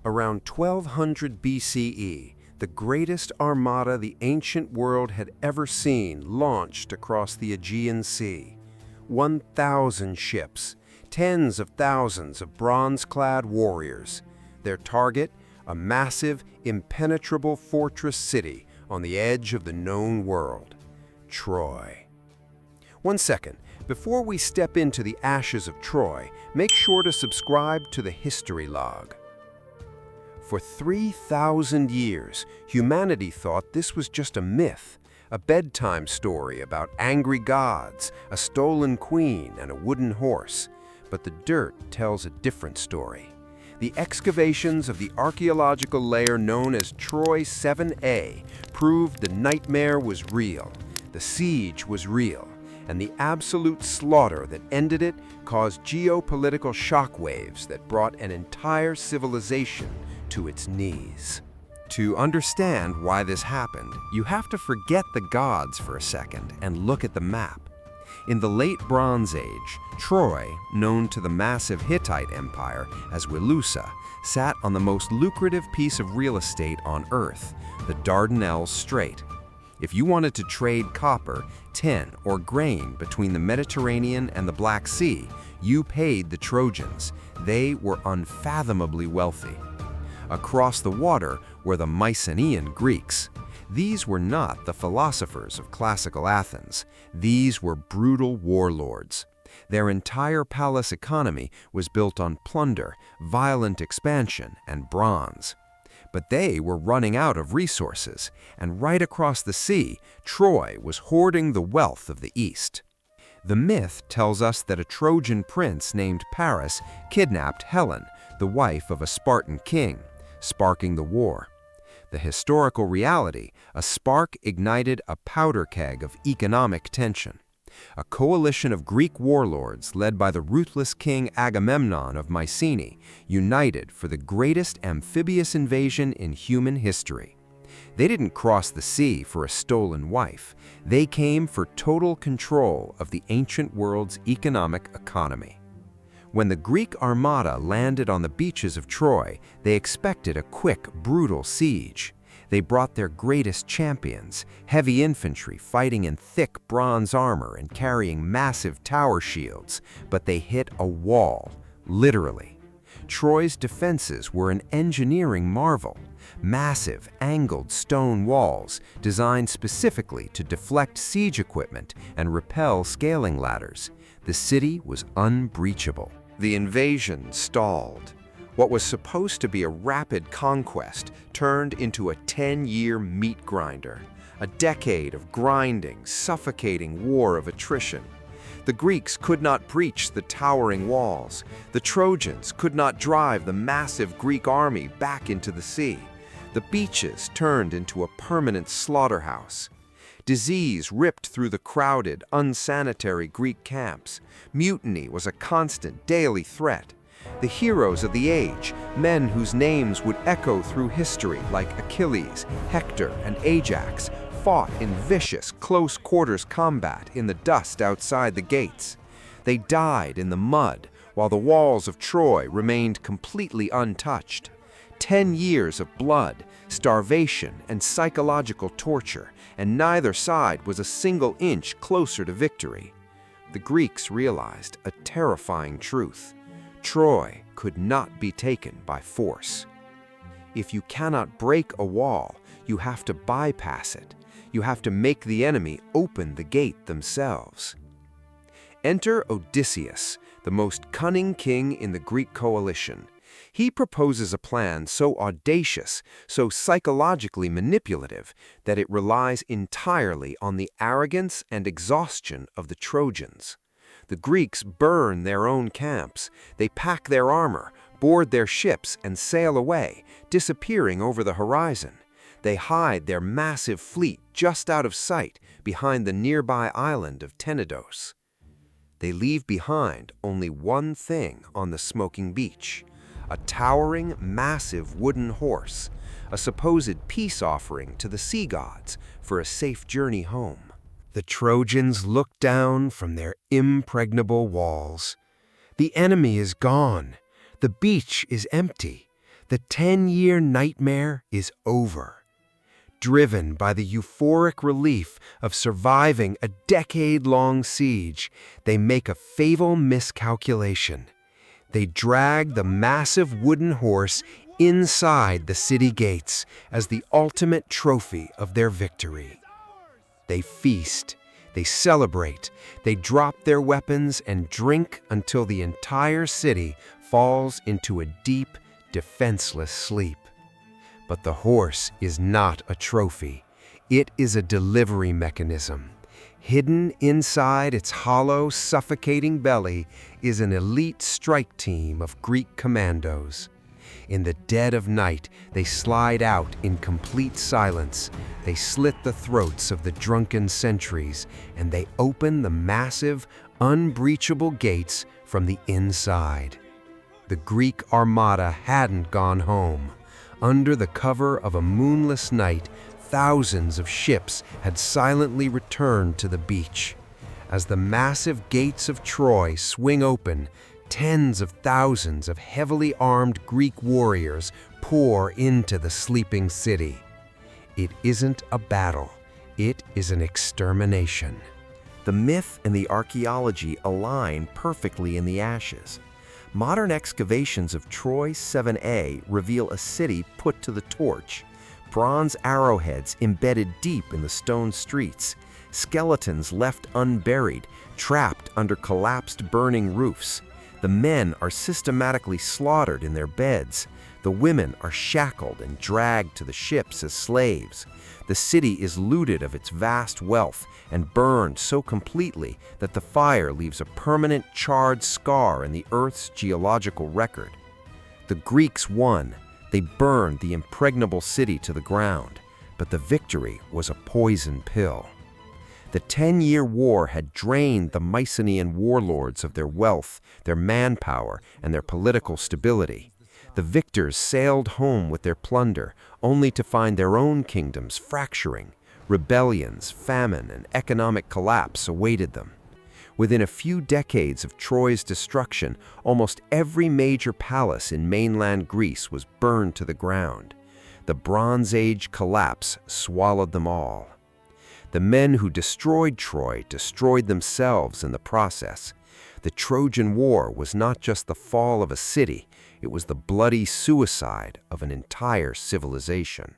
Around 1200 BCE, the greatest armada the ancient world had ever seen launched across the Aegean Sea. 1,000 ships, tens of thousands of bronze-clad warriors. Their target, a massive, impenetrable fortress city on the edge of the known world, Troy. One second, before we step into the ashes of Troy, make sure to subscribe to the History Log. For 3,000 years, humanity thought this was just a myth, a bedtime story about angry gods, a stolen queen, and a wooden horse. But the dirt tells a different story. The excavations of the archaeological layer known as Troy VIIa proved the nightmare was real, the siege was real, and the absolute slaughter that ended it caused geopolitical shockwaves that brought an entire civilization to its knees. To understand why this happened, you have to forget the gods for a second and look at the map. In the late Bronze Age, Troy, known to the massive Hittite Empire as Wilusa, sat on the most lucrative piece of real estate on Earth, the Dardanelles Strait. If you wanted to trade copper, tin, or grain between the Mediterranean and the Black Sea, you paid the Trojans. They were unfathomably wealthy. Across the water were the Mycenaean Greeks. These were not the philosophers of classical Athens. These were brutal warlords. Their entire palace economy was built on plunder, violent expansion, and bronze. But they were running out of resources, and right across the sea, Troy was hoarding the wealth of the East. The myth tells us that a Trojan prince named Paris kidnapped Helen, the wife of a Spartan king, sparking the war. The historical reality, a spark ignited a powder keg of economic tension. A coalition of Greek warlords led by the ruthless King Agamemnon of Mycenae united for the greatest amphibious invasion in human history. They didn't cross the sea for a stolen wife. They came for total control of the ancient world's economic economy. When the Greek armada landed on the beaches of Troy, they expected a quick, brutal siege. They brought their greatest champions, heavy infantry fighting in thick bronze armor and carrying massive tower shields, but they hit a wall, literally. Troy's defenses were an engineering marvel. Massive, angled stone walls designed specifically to deflect siege equipment and repel scaling ladders. The city was unbreachable. The invasion stalled. What was supposed to be a rapid conquest turned into a 10-year meat grinder, a decade of grinding, suffocating war of attrition. The Greeks could not breach the towering walls. The Trojans could not drive the massive Greek army back into the sea. The beaches turned into a permanent slaughterhouse. Disease ripped through the crowded, unsanitary Greek camps. Mutiny was a constant daily threat. The heroes of the age, men whose names would echo through history like Achilles, Hector, and Ajax, fought in vicious, close-quarters combat in the dust outside the gates. They died in the mud, while the walls of Troy remained completely untouched. 10 years of blood, starvation, and psychological torture, and neither side was a single inch closer to victory. The Greeks realized a terrifying truth. Troy could not be taken by force. If you cannot break a wall, you have to bypass it. You have to make the enemy open the gate themselves. Enter Odysseus, the most cunning king in the Greek coalition. He proposes a plan so audacious, so psychologically manipulative, that it relies entirely on the arrogance and exhaustion of the Trojans. The Greeks burn their own camps. They pack their armor, board their ships, and sail away, disappearing over the horizon. They hide their massive fleet just out of sight behind the nearby island of Tenedos. They leave behind only one thing on the smoking beach: a towering, massive wooden horse, a supposed peace offering to the sea gods for a safe journey home. The Trojans look down from their impregnable walls. The enemy is gone. The beach is empty. The 10-year nightmare is over. Driven by the euphoric relief of surviving a decade-long siege, they make a fatal miscalculation. They drag the massive wooden horse inside the city gates as the ultimate trophy of their victory. They feast, they celebrate, they drop their weapons and drink until the entire city falls into a deep, defenseless sleep. But the horse is not a trophy. It is a delivery mechanism. Hidden inside its hollow, suffocating belly is an elite strike team of Greek commandos. In the dead of night, they slide out in complete silence. They slit the throats of the drunken sentries, and they open the massive, unbreachable gates from the inside. The Greek armada hadn't gone home. Under the cover of a moonless night, thousands of ships had silently returned to the beach. As the massive gates of Troy swing open, tens of thousands of heavily armed Greek warriors pour into the sleeping city. It isn't a battle, it is an extermination. The myth and the archaeology align perfectly in the ashes. Modern excavations of Troy 7a reveal a city put to the torch. Bronze arrowheads embedded deep in the stone streets, skeletons left unburied, trapped under collapsed burning roofs. The men are systematically slaughtered in their beds. The women are shackled and dragged to the ships as slaves. The city is looted of its vast wealth and burned so completely that the fire leaves a permanent charred scar in the Earth's geological record. The Greeks won. They burned the impregnable city to the ground, but the victory was a poison pill. The 10-year war had drained the Mycenaean warlords of their wealth, their manpower, and their political stability. The victors sailed home with their plunder, only to find their own kingdoms fracturing. Rebellions, famine, and economic collapse awaited them. Within a few decades of Troy's destruction, almost every major palace in mainland Greece was burned to the ground. The Bronze Age collapse swallowed them all. The men who destroyed Troy destroyed themselves in the process. The Trojan War was not just the fall of a city, it was the bloody suicide of an entire civilization.